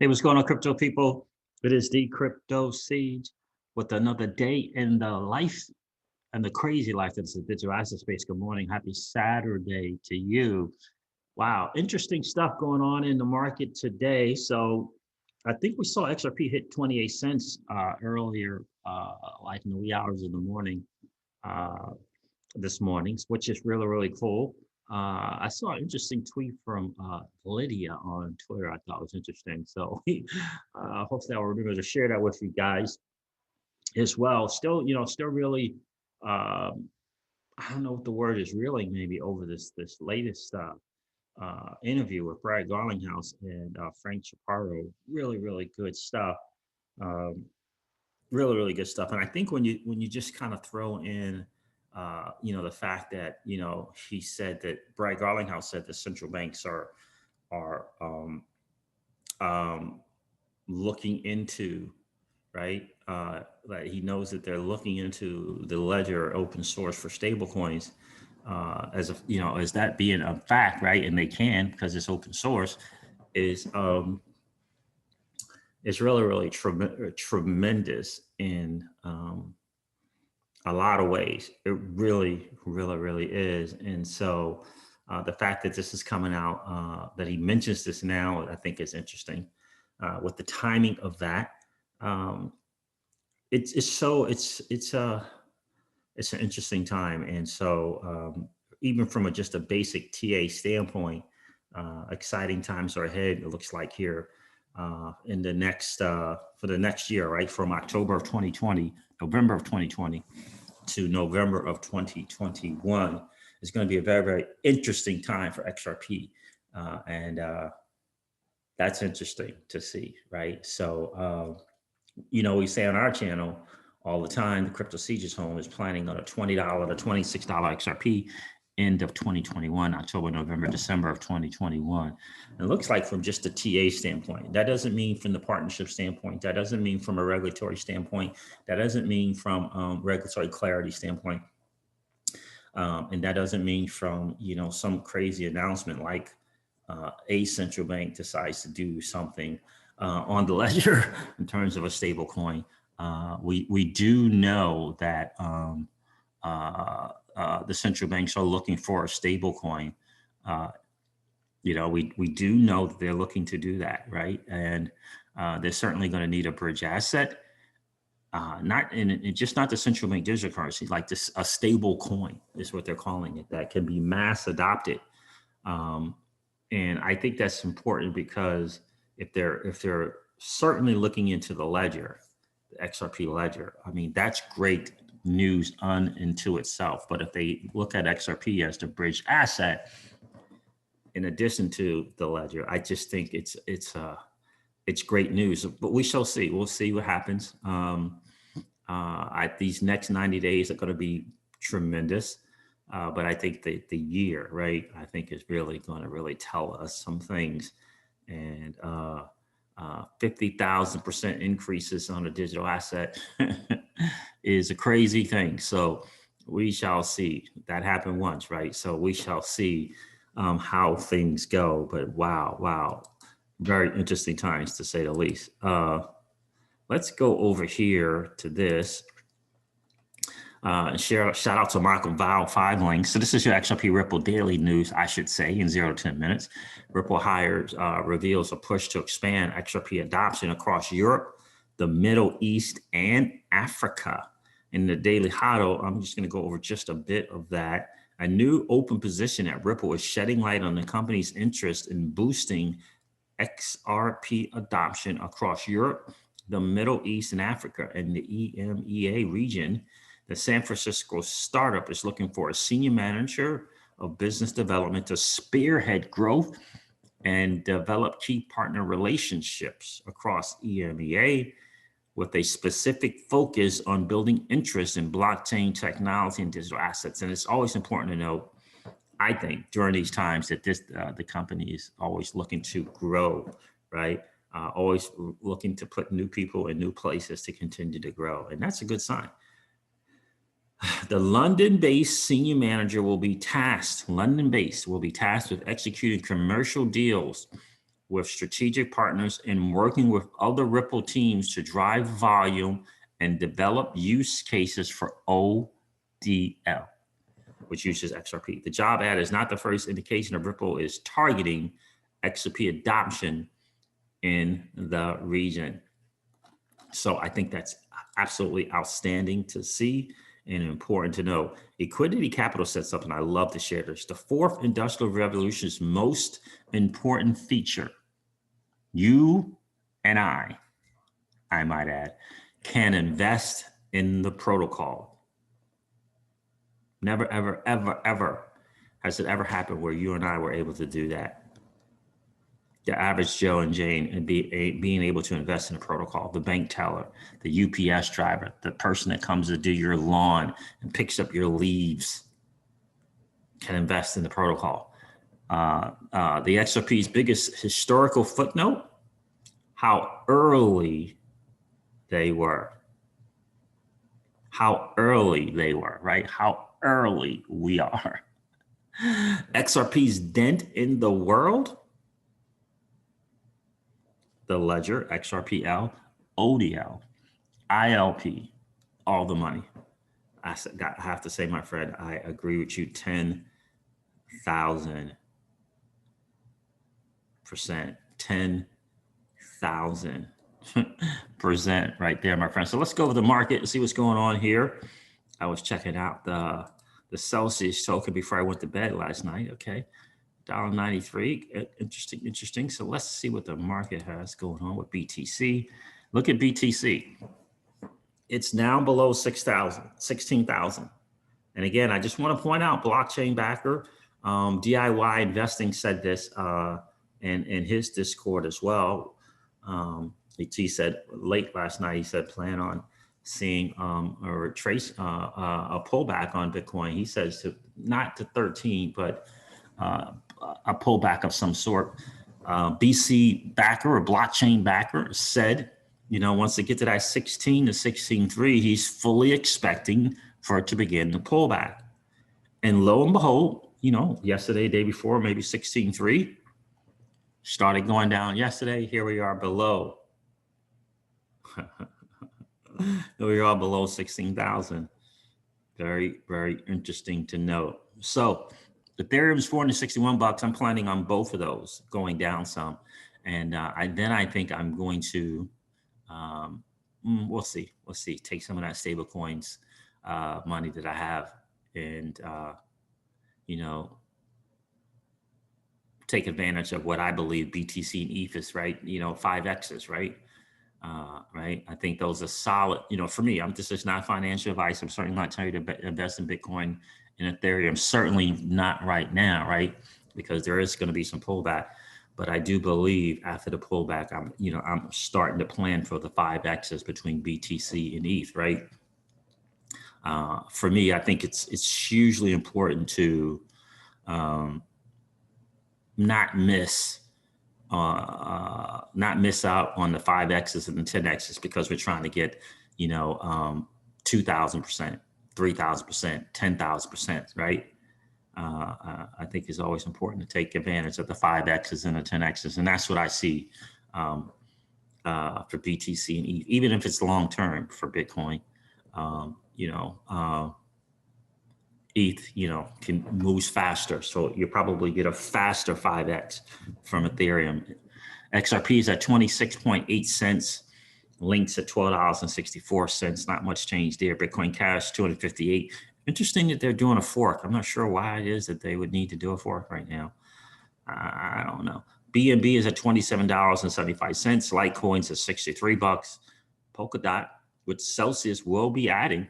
Hey, what's going on, crypto people? It is the Crypto Siege with another day in the life and the crazy life that's the digital asset space. Good morning. Happy Saturday to you. Wow, interesting stuff going on in the market today. So I think we saw XRP hit 28 cents earlier, like in the wee hours of the morning. Uh, this morning, which is really, really cool. I saw an interesting tweet from Lydia on Twitter. I thought was interesting. So hopefully I'll remember to share that with you guys as well. Still, still really, I don't know what the word is, really maybe over this latest interview with Brad Garlinghouse and Frank Chaparro. Really, really good stuff. Um, really, really good stuff. And I think when you just kind of throw in the fact that, he said that Brad Garlinghouse said the central banks are um, looking into, right? That he knows that they're looking into the ledger open source for stable coins, as that being a fact, right? And they can, because it's open source, is it's really, really tremendous in a lot of ways. It really, really, really is. And so the fact that this is coming out, that he mentions this now, I think is interesting. With the timing of that, um, it's an interesting time. And so even from just a basic TA standpoint, exciting times are ahead. It looks like here in the next for the next year, right, from October of 2020, November of 2020 to November of 2021 is going to be a very, very interesting time for XRP. And that's interesting to see, right? So, we say on our channel all the time, the Crypto Sieges Home is planning on a $20 to $26 XRP end of 2021, October, November, December of 2021. And it looks like from just a TA standpoint, that doesn't mean from the partnership standpoint, that doesn't mean from a regulatory standpoint, that doesn't mean from regulatory clarity standpoint. And that doesn't mean from, some crazy announcement like a central bank decides to do something on the ledger in terms of a stable coin. We do know that the central banks are looking for a stable coin. We do know that they're looking to do that, right? And they're certainly going to need a bridge asset. Not in just not the central bank digital currency, like this, a stable coin is what they're calling it, that can be mass adopted. And I think that's important because if they're certainly looking into the ledger, the XRP ledger, I mean, that's great news unto itself. But if they look at XRP as the bridge asset, in addition to the ledger, I just think it's great news. But we shall see. We'll see what happens. These next 90 days are going to be tremendous. But I think the year, right, I think is really going to really tell us some things. And 50,000% increases on a digital asset is a crazy thing. So we shall see. That happened once, right? So we shall see how things go. But wow, very interesting times to say the least. Let's go over here to this. Shout out to Marco Val 5 links. So this is your XRP Ripple daily news, I should say, in 0 to 10 minutes. Ripple hires reveals a push to expand XRP adoption across Europe, the Middle East, and Africa. In the daily huddle, I'm just going to go over just a bit of that. A new open position at Ripple is shedding light on the company's interest in boosting XRP adoption across Europe, the Middle East, and Africa, and the EMEA region. The San Francisco startup is looking for a senior manager of business development to spearhead growth and develop key partner relationships across EMEA with a specific focus on building interest in blockchain technology and digital assets. And it's always important to note, I think, during these times that the company is always looking to grow, right? Always looking to put new people in new places to continue to grow. And that's a good sign. The London-based senior manager will be tasked with executing commercial deals with strategic partners and working with other Ripple teams to drive volume and develop use cases for ODL, which uses XRP. The job ad is not the first indication of Ripple is targeting XRP adoption in the region. So I think that's absolutely outstanding to see and important to know. Equity Capital said something I love to share this. The fourth industrial revolution's most important feature, you and I might add, can invest in the protocol. Never, ever, ever, ever has it ever happened where you and I were able to do that. The average Joe and Jane and being able to invest in a protocol, the bank teller, the UPS driver, the person that comes to do your lawn and picks up your leaves can invest in the protocol. The XRP's biggest historical footnote, how early they were. How early they were, right? How early we are. XRP's dent in the world, the ledger, XRPL, ODL, ILP, all the money. I have to say, my friend, I agree with you 10,000%. 10,000% right there, my friend. So let's go to the market and see what's going on here. I was checking out the Celsius token before I went to bed last night. Okay. $1.93. Interesting. So let's see what the market has going on with BTC. Look at BTC. It's now below 16,000. And again, I just want to point out, blockchain backer, DIY Investing said this in his Discord as well. He said late last night, he said plan on seeing a pullback on Bitcoin. He says not to 13, but a pullback of some sort. BC backer or blockchain backer said, once they get to that 16 to 16.3, he's fully expecting for it to begin to pull back. And lo and behold, yesterday, day before, maybe 16.3, started going down yesterday. Here we are below. Here we are below 16,000. Very, very interesting to note. So Ethereum is $461. I'm planning on both of those going down some. And I think I'm going to, we'll see, take some of that stable coins money that I have and, take advantage of what I believe BTC and ETH is, right? 5X's, right? Right. I think those are solid, for me. This is not financial advice. I'm certainly not telling you to invest in Bitcoin and Ethereum. Certainly not right now, right? Because there is going to be some pullback. But I do believe after the pullback, I'm starting to plan for the 5X's between BTC and ETH, right? For me, I think it's hugely important to not miss out on the 5X's and the 10X's because we're trying to get, 2,000%, 3,000%, 10,000%, right? I think it's always important to take advantage of the 5X's and the 10X's. And that's what I see for BTC and ETH, even if it's long-term for Bitcoin. ETH, can move faster. So you probably get a faster 5X from Ethereum. XRP is at 26.8 cents. Links at $12.64. Not much change there. Bitcoin Cash, 258. Interesting that they're doing a fork. I'm not sure why it is that they would need to do a fork right now. I don't know. BNB is at $27.75. Litecoin's at $63. Polkadot, which Celsius will be adding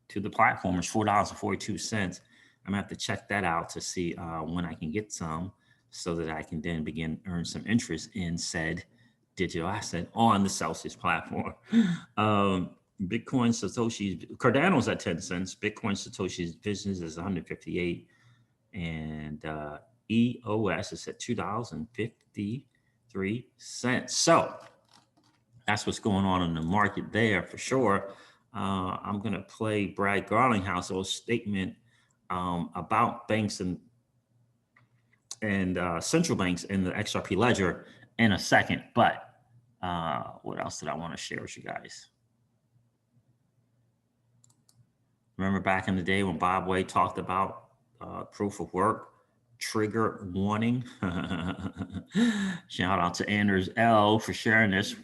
to the platform, is $4.42. I'm gonna have to check that out to see when I can get some, so that I can then begin earn some interest in said digital asset on the Celsius platform. Bitcoin Satoshi's Cardano's at 10 cents. Bitcoin Satoshi's business is 158, and EOS is at $2.53. So that's what's going on in the market there for sure. I'm going to play Brad Garlinghouse's statement about banks and central banks in the XRP ledger. in a second. But what else did I want to share with you guys? Remember back in the day when Bob Way talked about proof of work, trigger warning. Shout out to Anders L for sharing this.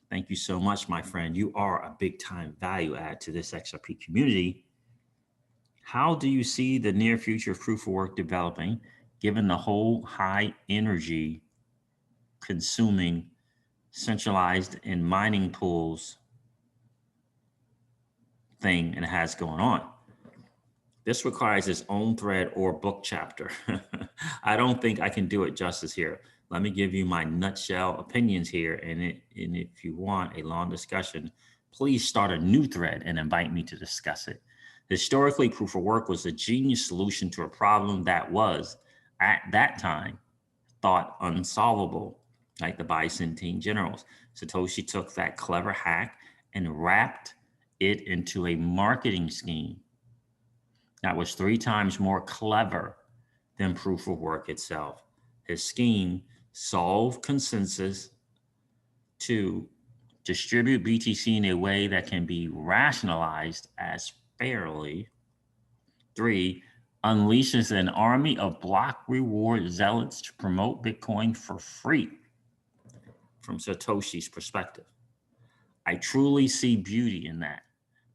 Thank you so much, my friend. You are a big time value add to this XRP community. How do you see the near future of proof of work developing, given the whole high energy consuming centralized and mining pools thing it has going on? This requires its own thread or book chapter. I don't think I can do it justice here. Let me give you my nutshell opinions here. And if you want a long discussion, please start a new thread and invite me to discuss it. Historically, proof of work was a genius solution to a problem that was, at that time, thought unsolvable, like the Byzantine generals. Satoshi took that clever hack and wrapped it into a marketing scheme that was 3 times more clever than proof of work itself. His scheme solved consensus to distribute BTC in a way that can be rationalized as fairly. 3, unleashes an army of block reward zealots to promote Bitcoin for free. From Satoshi's perspective, I truly see beauty in that.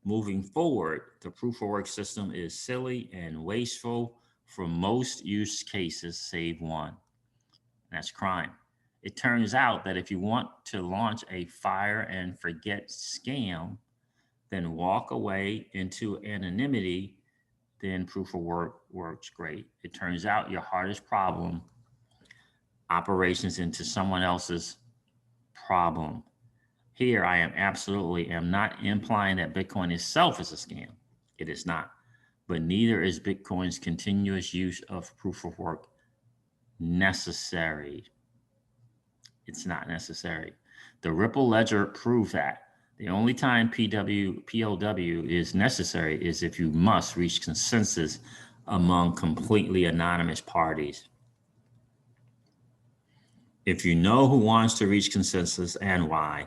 Moving forward, the proof of work system is silly and wasteful for most use cases, save one. That's crime. It turns out that if you want to launch a fire and forget scam, then walk away into anonymity, then proof of work works great. It turns out your hardest problem, operations into someone else's problem. Here, I am not implying that Bitcoin itself is a scam. It is not. But neither is Bitcoin's continuous use of proof of work necessary. It's not necessary. The Ripple ledger proves that. The only time POW is necessary is if you must reach consensus among completely anonymous parties. If you know who wants to reach consensus and why,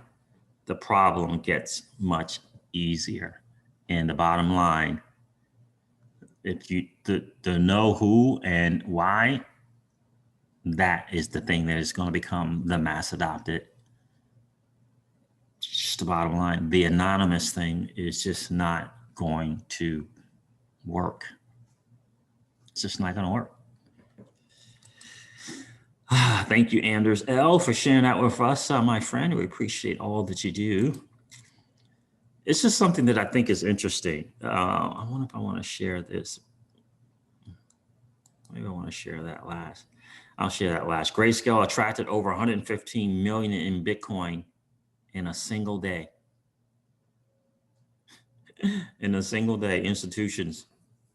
the problem gets much easier. And the bottom line, if you the know who and why, that is the thing that is going to become the mass adopted. Just the bottom line. The anonymous thing is just not going to work. It's just not going to work. Thank you, Anders L, for sharing that with us, my friend. We appreciate all that you do. It's just something that I think is interesting. I wonder if I want to share this. Maybe I want to share that last. I'll share that last. Grayscale attracted over 115 million in Bitcoin in a single day. In a single day, institutions,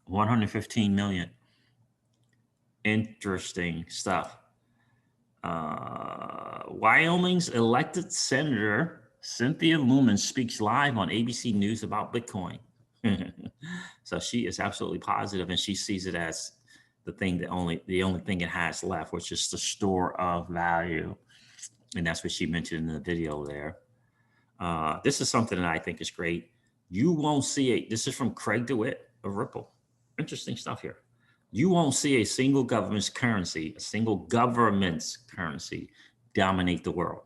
115 million. Interesting stuff. Wyoming's elected Senator Cynthia Lumen speaks live on ABC News about Bitcoin. So she is absolutely positive, and she sees it as the thing the only thing it has left, which is the store of value. And that's what she mentioned in the video there. This is something that I think is great. You won't see it. This is from Craig DeWitt of Ripple. Interesting stuff here. You won't see a single government's currency dominate the world.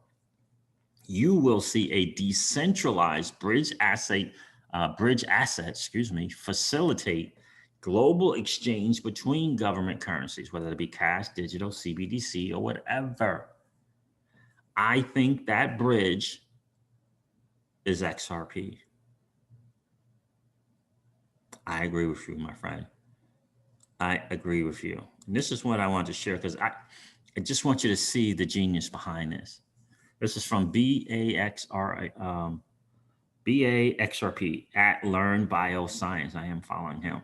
You will see a decentralized bridge asset, facilitate global exchange between government currencies, whether it be cash, digital, CBDC, or whatever. I think that bridge is XRP. I agree with you, my friend. I agree with you. And this is what I want to share because I just want you to see the genius behind this. This is from BAXRP at Learn Bioscience. I am following him.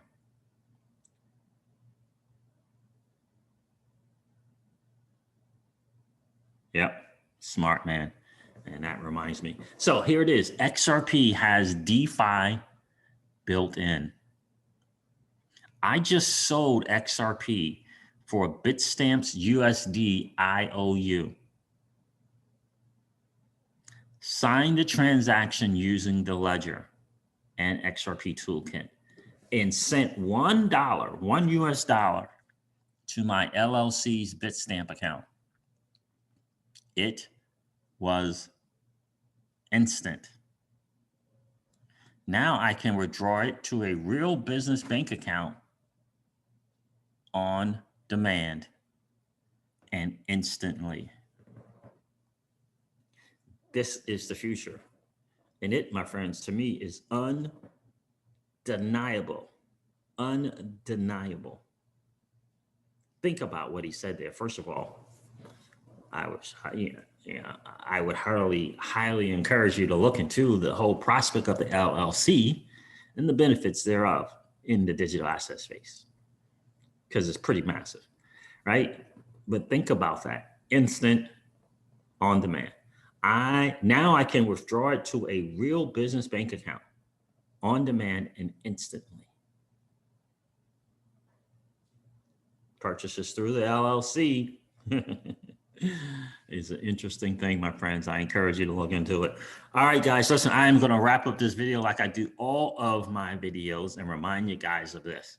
Yep, smart man. And that reminds me. So here it is. XRP has DeFi built in. I just sold XRP for Bitstamps USD IOU. Sign the transaction using the ledger and XRP toolkit and sent $1, $1 to my LLC's Bitstamp account. It was instant. Now I can withdraw it to a real business bank account on demand and instantly. This is the future. And it, my friends, to me is undeniable. Undeniable. Think about what he said there. First of all, I would highly encourage you to look into the whole prospect of the LLC and the benefits thereof in the digital asset space, because it's pretty massive, right? But think about that. Instant, on demand. Now I can withdraw it to a real business bank account on demand and instantly. Purchases through the LLC is an interesting thing, my friends. I encourage you to look into it. All right, guys, listen, I am going to wrap up this video like I do all of my videos and remind you guys of this.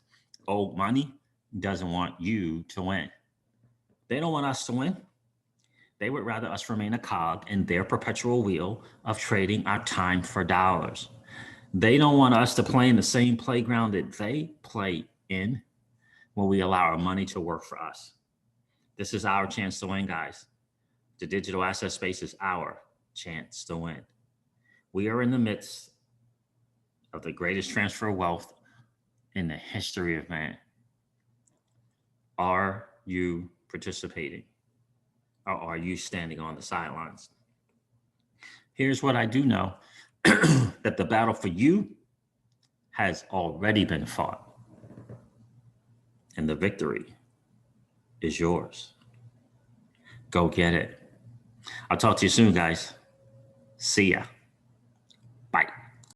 Old money doesn't want you to win. They don't want us to win. They would rather us remain a cog in their perpetual wheel of trading our time for dollars. They don't want us to play in the same playground that they play in when we allow our money to work for us. This is our chance to win, guys. The digital asset space is our chance to win. We are in the midst of the greatest transfer of wealth in the history of man. Are you participating? Or are you standing on the sidelines? Here's what I do know, that the battle for you has already been fought. And the victory is yours. Go get it. I'll talk to you soon, guys. See ya.